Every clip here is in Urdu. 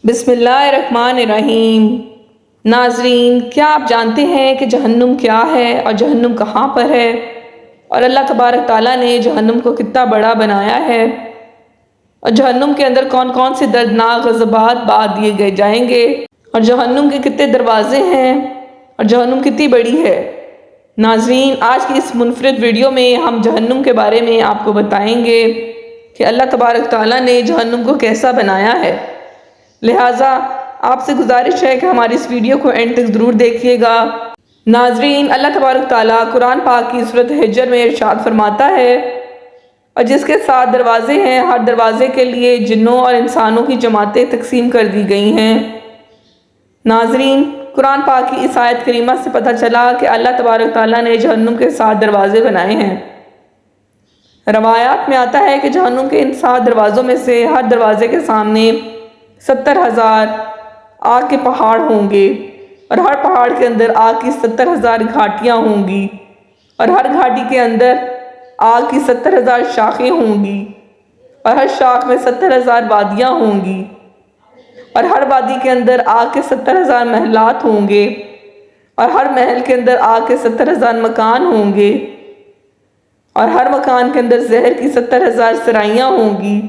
بسم اللہ الرحمن الرحیم۔ ناظرین، کیا آپ جانتے ہیں کہ جہنم کیا ہے اور جہنم کہاں پر ہے، اور اللہ تبارک تعالیٰ نے جہنم کو کتنا بڑا بنایا ہے، اور جہنم کے اندر کون کون سے دردناک عذابات بعد دیے گئے جائیں گے، اور جہنم کے کتنے دروازے ہیں، اور جہنم کتنی بڑی ہے۔ ناظرین، آج کی اس منفرد ویڈیو میں ہم جہنم کے بارے میں آپ کو بتائیں گے کہ اللہ تبارک تعالیٰ نے جہنم کو کیسا بنایا ہے۔ لہٰذا آپ سے گزارش ہے کہ ہماری اس ویڈیو کو اینڈ تک ضرور دیکھیے گا۔ ناظرین، اللہ تبارک تعالیٰ قرآن پاک کی سورۃ حجر میں ارشاد فرماتا ہے، اور جس کے 7 دروازے ہیں، ہر دروازے کے لیے جنوں اور انسانوں کی جماعتیں تقسیم کر دی گئی ہیں۔ ناظرین، قرآن پاک کی اس آیت کریمہ سے پتہ چلا کہ اللہ تبارک تعالیٰ نے جہنم کے 7 دروازے بنائے ہیں۔ روایات میں آتا ہے کہ جہنم کے ان 7 دروازوں میں سے ہر دروازے کے سامنے 70,000 آگ کے پہاڑ ہوں گے، اور ہر پہاڑ کے اندر آگ کی 70,000 گھاٹیاں ہوں گی، اور ہر گھاٹی کے اندر آگ کی 70,000 شاخیں ہوں گی، اور ہر شاخ میں 70,000 وادیاں ہوں گی، اور ہر وادی کے اندر آگ کے 70,000 محلات ہوں گے، اور ہر محل کے اندر آگ کے 70,000 مکان ہوں گے، اور ہر مکان کے اندر زہر کی 70,000 سرائیاں ہوں گی۔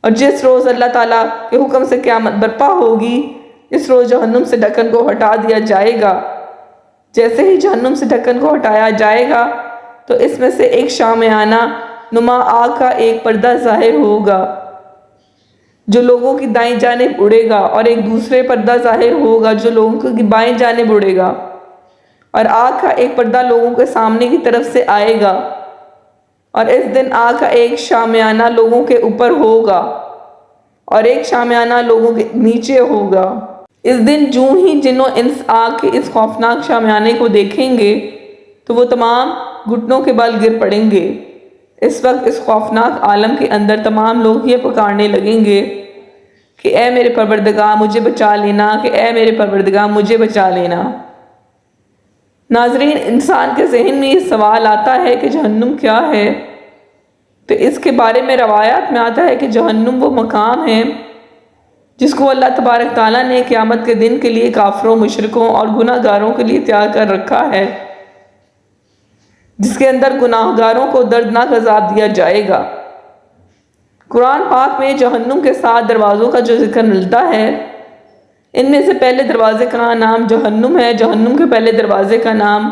اور جس روز اللہ تعالیٰ کے حکم سے قیامت برپا ہوگی، اس روز جہنم سے ڈھکن کو ہٹا دیا جائے گا۔ جیسے ہی جہنم سے ڈھکن کو ہٹایا جائے گا تو اس میں سے ایک شامیانہ نما آگ کا ایک پردہ ظاہر ہوگا، جو لوگوں کی دائیں جانب اڑے گا، اور ایک دوسرے پردہ ظاہر ہوگا جو لوگوں کی بائیں جانب اڑے گا، اور آگ کا ایک پردہ لوگوں کے سامنے کی طرف سے آئے گا، اور اس دن آگ کا ایک شامیانہ لوگوں کے اوپر ہوگا اور ایک شامیانہ لوگوں کے نیچے ہوگا۔ اس دن جو ہی جنوں انس آگ کے اس خوفناک شامیانے کو دیکھیں گے تو وہ تمام گھٹنوں کے بل گر پڑیں گے۔ اس وقت اس خوفناک عالم کے اندر تمام لوگ یہ پکارنے لگیں گے کہ اے میرے پروردگار مجھے بچا لینا، کہ اے میرے پروردگار مجھے بچا لینا۔ ناظرین، انسان کے ذہن میں یہ سوال آتا ہے کہ جہنم کیا ہے؟ تو اس کے بارے میں روایات میں آتا ہے کہ جہنم وہ مقام ہے جس کو اللہ تبارک تعالیٰ نے قیامت کے دن کے لیے کافروں، مشرکوں اور گناہ گاروں کے لیے تیار کر رکھا ہے، جس کے اندر گناہ گاروں کو دردناک عذاب دیا جائے گا۔ قرآن پاک میں جہنم کے 7 دروازوں کا جو ذکر ملتا ہے، ان میں سے پہلے دروازے کا نام جہنم ہے۔ جہنم کے پہلے دروازے کا نام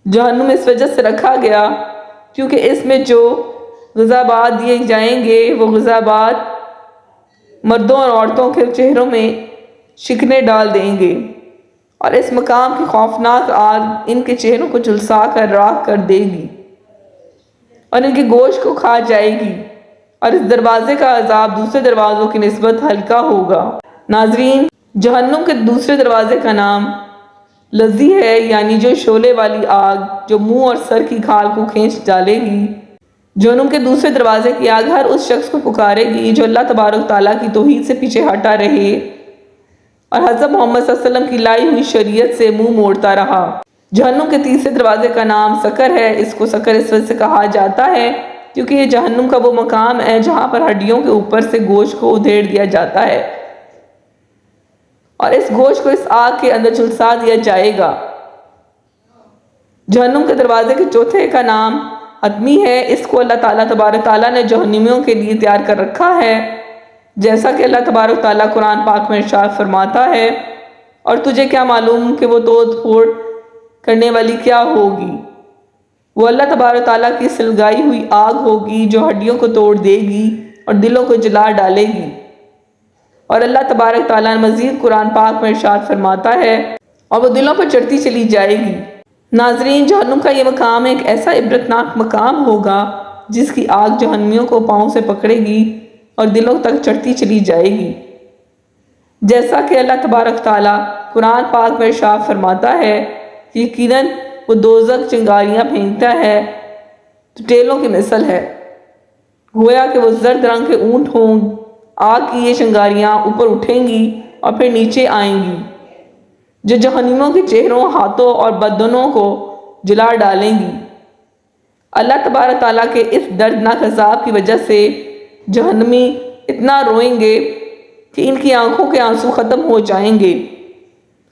جہنم اس وجہ سے رکھا گیا کیونکہ اس میں جو غضبات دیے جائیں گے وہ غضبات مردوں اور عورتوں کے چہروں میں شکنیں ڈال دیں گے، اور اس مقام کی خوفناک آگ ان کے چہروں کو جھلسا کر راکھ کر دے گی، اور ان کے گوشت کو کھا جائے گی، اور اس دروازے کا عذاب دوسرے دروازوں کی نسبت ہلکا ہوگا۔ ناظرین، جہنم کے دوسرے دروازے کا نام لظی ہے، یعنی جو شعلے والی آگ جو منہ اور سر کی کھال کو کھینچ ڈالے گی۔ جہنم کے دوسرے دروازے کی آگ ہر اس شخص کو پکارے گی جو اللہ تبارک تعالیٰ کی توحید سے پیچھے ہٹا رہے اور حضرت محمد صلی اللہ علیہ وسلم کی لائی ہوئی شریعت سے منہ موڑتا رہا۔ جہنم کے تیسرے دروازے کا نام سقر ہے۔ اس کو سقر اس وجہ سے کہا جاتا ہے کیونکہ یہ جہنم کا وہ مقام ہے جہاں پر ہڈیوں کے اوپر سے گوشت کو ادھیڑ دیا جاتا ہے، اور اس گوشت کو اس آگ کے اندر جھلسا دیا جائے گا۔ جہنم کے دروازے کے چوتھے کا نام حتمی ہے۔ اس کو اللہ تعالیٰ تبارک تعالیٰ نے جہنمیوں کے لیے تیار کر رکھا ہے، جیسا کہ اللہ تبارک تعالیٰ قرآن پاک میں ارشاد فرماتا ہے، اور تجھے کیا معلوم کہ وہ توڑ پھوڑ کرنے والی کیا ہوگی؟ وہ اللہ تبارک تعالیٰ کی سلگائی ہوئی آگ ہوگی جو ہڈیوں کو توڑ دے گی اور دلوں کو جلا ڈالے گی۔ اور اللہ تبارک تعالیٰ نے مزید قرآن پاک میں ارشاد فرماتا ہے، اور وہ دلوں پر چڑھتی چلی جائے گی۔ ناظرین، جہنم کا یہ مقام ایک ایسا عبرتناک مقام ہوگا جس کی آگ جہنمیوں کو پاؤں سے پکڑے گی اور دلوں تک چڑھتی چلی جائے گی، جیسا کہ اللہ تبارک تعالیٰ قرآن پاک میں ارشاد فرماتا ہے کہ یقیناً وہ دوزخ چنگاریاں پھینکتا ہے جو ٹیلوں کی مثل ہے، گویا کہ وہ زرد رنگ کے اونٹ ہوں۔ آگ کی یہ چنگاریاں اوپر اٹھیں گی اور پھر نیچے آئیں گی، جو جہنمیوں کے چہروں، ہاتھوں اور بدنوں کو جلا ڈالیں گی۔ اللہ تبارک تعالیٰ کے اس دردناک عذاب کی وجہ سے جہنمی اتنا روئیں گے کہ ان کی آنکھوں کے آنسو ختم ہو جائیں گے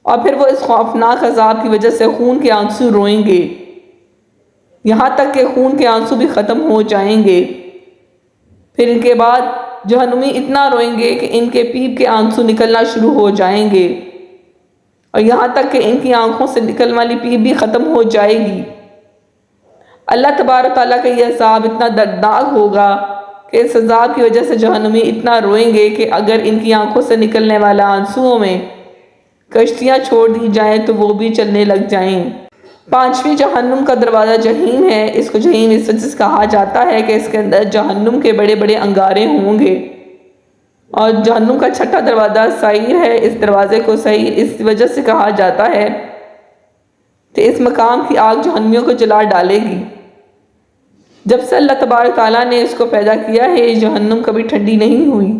اور پھر وہ اس خوفناک عذاب کی وجہ سے خون کے آنسو روئیں گے، یہاں تک کہ خون کے آنسو بھی ختم ہو جائیں گے۔ پھر ان کے بعد جہنمی اتنا روئیں گے کہ ان کے پیپ کے آنسو نکلنا شروع ہو جائیں گے، اور یہاں تک کہ ان کی آنکھوں سے نکلنے والی پیپ بھی ختم ہو جائے گی۔ اللہ تبارک تعالیٰ کا یہ عذاب اتنا دردناک ہوگا کہ اس عذاب کی وجہ سے جہنمی اتنا روئیں گے کہ اگر ان کی آنکھوں سے نکلنے والا آنسوؤں میں کشتیاں چھوڑ دی جائیں تو وہ بھی چلنے لگ جائیں۔ پانچویں جہنم کا دروازہ جہنم ہے۔ اس کو جہنم اس وجہ سے کہا جاتا ہے کہ اس کے اندر جہنم کے بڑے بڑے انگارے ہوں گے، اور جہنم کا چھٹا دروازہ سعیر ہے۔ اس دروازے کو سعیر اس وجہ سے کہا جاتا ہے کہ اس مقام کی آگ جہنمیوں کو جلا ڈالے گی۔ جب سے اللہ تبارک تعالیٰ نے اس کو پیدا کیا ہے جہنم کبھی ٹھنڈی نہیں ہوئی۔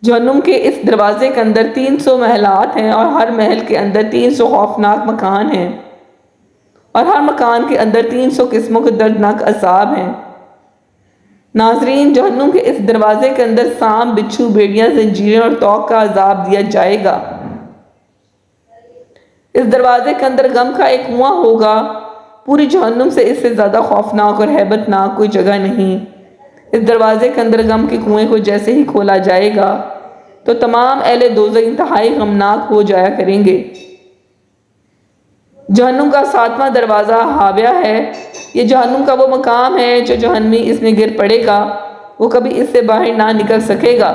جہنم کے اس دروازے کے اندر 300 محلات ہیں، اور ہر محل کے اندر 300 خوفناک مکان ہیں، اور ہر مکان کے اندر 300 قسموں کے دردناک عذاب ہیں۔ ناظرین، جہنم کے اس دروازے کے اندر سانپ، بچھو، بھیڑیاں، زنجیریں اور توق کا عذاب دیا جائے گا۔ اس دروازے کے اندر غم کا ایک کنواں ہوگا۔ پوری جہنم سے اس سے زیادہ خوفناک اور ہیبت ناک کوئی جگہ نہیں۔ اس دروازے کے اندر غم کے کنویں کو جیسے ہی کھولا جائے گا تو تمام اہل دوزخ انتہائی غمناک ہو جایا کریں گے۔ جہنم کا 7واں دروازہ ہاویہ ہے۔ یہ جہنم کا وہ مقام ہے جو جہنمی اس میں گر پڑے گا وہ کبھی اس سے باہر نہ نکل سکے گا۔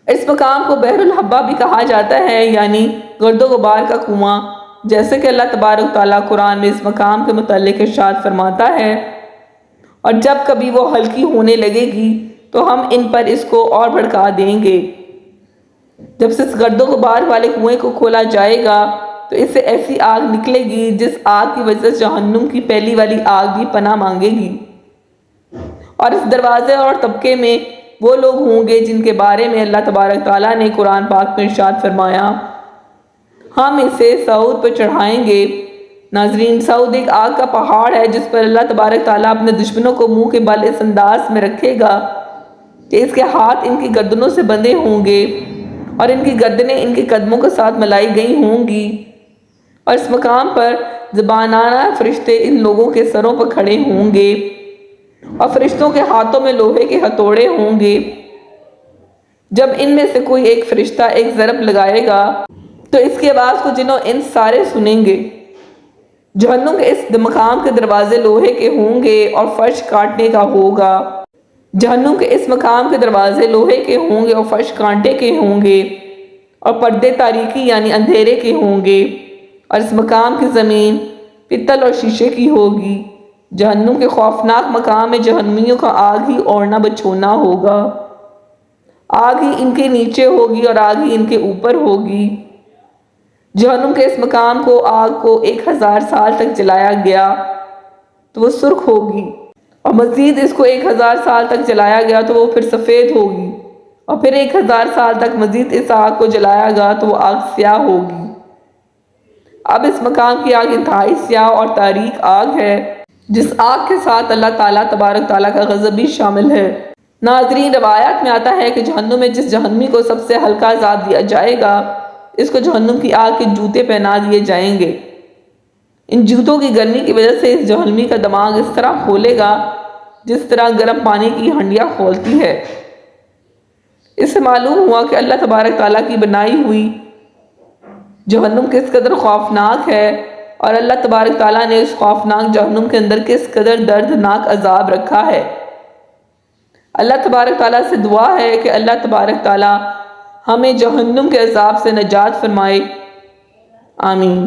اس مقام کو بحر الحبہ بھی کہا جاتا ہے، یعنی گرد و غبار کا کنواں، جیسے کہ اللہ تبارک تعالیٰ قرآن میں اس مقام کے متعلق ارشاد فرماتا ہے، اور جب کبھی وہ ہلکی ہونے لگے گی تو ہم ان پر اس کو اور بھڑکا دیں گے۔ جب سے اس گرد و غبار والے کنویں کو کھولا جائے گا تو اس سے ایسی آگ نکلے گی جس آگ کی وجہ سے جہنم کی پہلی والی آگ بھی پناہ مانگے گی۔ اور اس دروازے اور طبقے میں وہ لوگ ہوں گے جن کے بارے میں اللہ تبارک تعالیٰ نے قرآن پاک میں ارشاد فرمایا، ہم اسے سعود پر چڑھائیں گے۔ ناظرین، سعود ایک آگ کا پہاڑ ہے جس پر اللہ تبارک تعالیٰ اپنے دشمنوں کو منہ کے بل اس انداز میں رکھے گا کہ اس کے ہاتھ ان کی گردنوں سے بندھے ہوں گے اور ان کی گردنیں ان کے قدموں کے ساتھ ملائی گئی ہوں گی، اور اس مقام پر زبانانہ فرشتے ان لوگوں کے سروں پر کھڑے ہوں گے، اور فرشتوں کے ہاتھوں میں لوہے کے ہتھوڑے ہوں گے۔ جب ان میں سے کوئی ایک فرشتہ ایک ضرب لگائے گا تو اس کی آواز کو جن و انس سارے سنیں گے۔ جہنم کے اس مقام کے دروازے لوہے کے ہوں گے اور فرش کاٹنے کا ہوگا۔ جہنم کے اس مقام کے دروازے لوہے کے ہوں گے اور فرش کانٹے کے ہوں گے، اور پردے تاریکی یعنی اندھیرے کے ہوں گے، اور اس مقام کی زمین پتل اور شیشے کی ہوگی۔ جہنم کے خوفناک مقام میں جہنمیوں کا آگ ہی اوڑھنا بچھونا ہوگا۔ آگ ہی ان کے نیچے ہوگی اور آگ ہی ان کے اوپر ہوگی۔ جہنم کے اس مقام کو آگ کو 1000 سال تک جلایا گیا تو وہ سرخ ہوگی، اور مزید اس کو 1000 سال تک جلایا گیا تو وہ پھر سفید ہوگی، اور پھر 1000 سال تک مزید اس آگ کو جلایا گیا تو وہ آگ سیاہ ہوگی۔ اب اس مقام کی آگ انتہائی سیاہ اور تاریک آگ ہے، جس آگ کے ساتھ اللہ تعالیٰ تبارک تعالیٰ کا غضب بھی شامل ہے۔ ناظرین، روایات میں آتا ہے کہ جہنم میں جس جہنمی کو سب سے ہلکا عذاب دیا جائے گا اس کو جہنم کی آگ کے جوتے پہنا دیے جائیں گے۔ ان جوتوں کی گرمی کی وجہ سے اس جہنمی کا دماغ اس طرح کھولے گا جس طرح گرم پانی کی ہنڈیاں کھولتی ہے۔ اس سے معلوم ہوا کہ اللہ تبارک تعالیٰ کی بنائی ہوئی جہنم کس قدر خوفناک ہے، اور اللہ تبارک تعالیٰ نے اس خوفناک جہنم کے اندر کس قدر دردناک عذاب رکھا ہے۔ اللہ تبارک تعالیٰ سے دعا ہے کہ اللہ تبارک تعالیٰ ہمیں جہنم کے عذاب سے نجات فرمائے۔ آمین۔